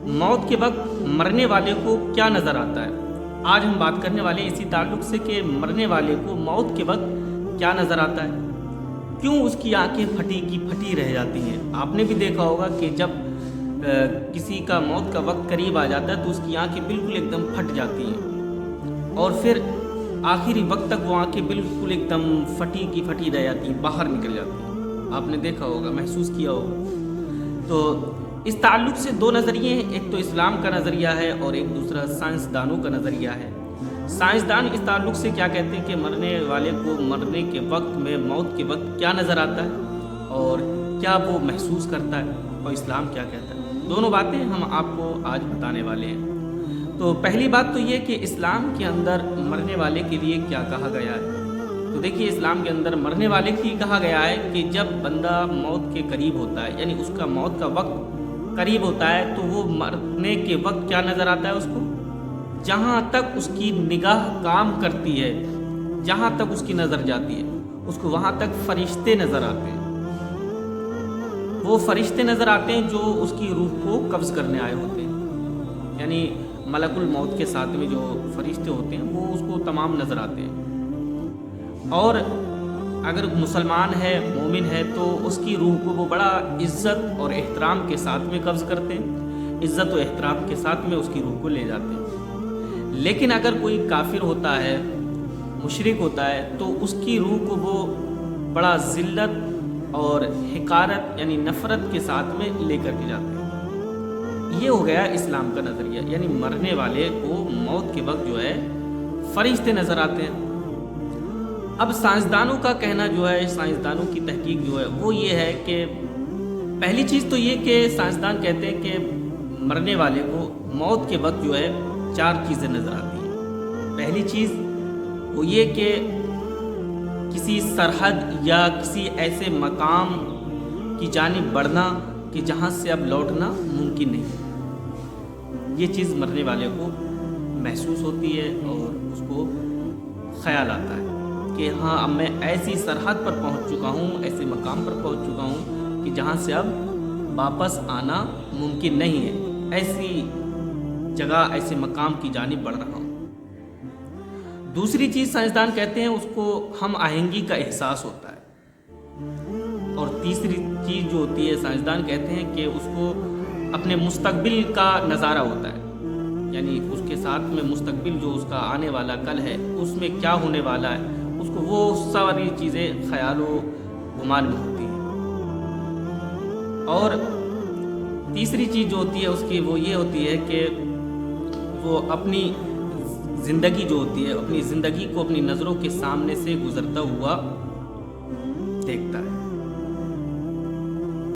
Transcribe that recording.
मौत के वक्त मरने वाले को क्या नज़र आता है। आज हम बात करने वाले हैं इसी ताल्लुक़ से कि मरने वाले को मौत के वक्त क्या नज़र आता है, क्यों उसकी आंखें फटी की फटी रह जाती हैं। आपने भी देखा होगा कि जब किसी का मौत का वक्त करीब आ जाता है तो उसकी आंखें बिल्कुल एकदम फट जाती हैं और फिर आखिरी वक्त तक वो आंखें बिल्कुल एकदम फटी की फटी रह जाती हैं, बाहर निकल जाती हैं। आपने देखा होगा, महसूस किया होगा। तो इस ताल्लुक़ से दो नज़रिए हैं, एक तो इस्लाम का नज़रिया है और एक दूसरा साइंसदानों का नज़रिया है। साइंसदान इस ताल्लुक़ से क्या कहते हैं कि मरने वाले को मरने के वक्त में, मौत के वक्त क्या नज़र आता है और क्या वो महसूस करता है, और इस्लाम क्या कहता है। दोनों बातें हम आपको आज बताने वाले हैं। तो पहली बात तो ये कि इस्लाम के अंदर मरने वाले के लिए क्या कहा गया है। तो देखिए, इस्लाम के अंदर मरने वाले के लिए कहा गया है कि जब बंदा मौत के करीब होता है, यानी उसका मौत का वक्त करीब होता है, तो वो मरने के वक्त क्या नज़र आता है उसको, जहाँ तक उसकी निगाह काम करती है, जहाँ तक उसकी नज़र जाती है, उसको वहाँ तक फरिश्ते नज़र आते हैं। वो फरिश्ते नज़र आते हैं जो उसकी रूह को कब्ज़ करने आए होते हैं, यानी मलकुल मौत के साथ में जो फरिश्ते होते हैं वो उसको तमाम नज़र आते हैं। और अगर मुसलमान है, मोमिन है, तो उसकी रूह को वो बड़ा इज़्ज़त और एहतराम के साथ में कब्ज़ करते हैं, इज़्ज़त और एहतराम के साथ में उसकी रूह को ले जाते हैं। लेकिन अगर कोई काफिर होता है, मुशरिक होता है, तो उसकी रूह को वो बड़ा ज़िल्लत और हिकारत यानी नफ़रत के साथ में लेकर के जाते हैं। ये हो गया इस्लाम का नज़रिया, यानी मरने वाले को मौत के वक्त जो है फरिश्ते नज़र आते हैं। अब साइंसदानों का कहना जो है, साइंसदानों की तहकीक जो है वो ये है कि पहली चीज़ तो ये कि साइंसदान कहते हैं कि मरने वाले को मौत के वक्त जो है 4 चीज़ें नज़र आती हैं। पहली चीज़ वो ये कि किसी सरहद या किसी ऐसे मकाम की जानिब बढ़ना कि जहाँ से अब लौटना मुमकिन नहीं है। ये चीज़ मरने वाले को महसूस होती है और उसको ख्याल आता है कि हाँ, अब मैं ऐसी सरहद पर पहुँच चुका हूँ, ऐसे मकाम पर पहुँच चुका हूँ कि जहाँ से अब वापस आना मुमकिन नहीं है। ऐसी जगह, ऐसे मकाम की जानिब बढ़ रहा हूँ। दूसरी चीज़ साइंसदान कहते हैं उसको हम आहंगी का एहसास होता है। और तीसरी चीज़ जो होती है, साइंसदान कहते हैं कि उसको अपने मुस्तकबिल का नज़ारा होता है, यानी उसके साथ में मुस्तकबिल जो उसका आने वाला कल है उसमें क्या होने वाला है, उसको वो सारी चीज़ें ख्याल व गुमान में होती हैं। और तीसरी चीज़ जो होती है उसकी वो ये होती है कि वो अपनी ज़िंदगी जो होती है, अपनी ज़िंदगी को अपनी नज़रों के सामने से गुज़रता हुआ देखता है।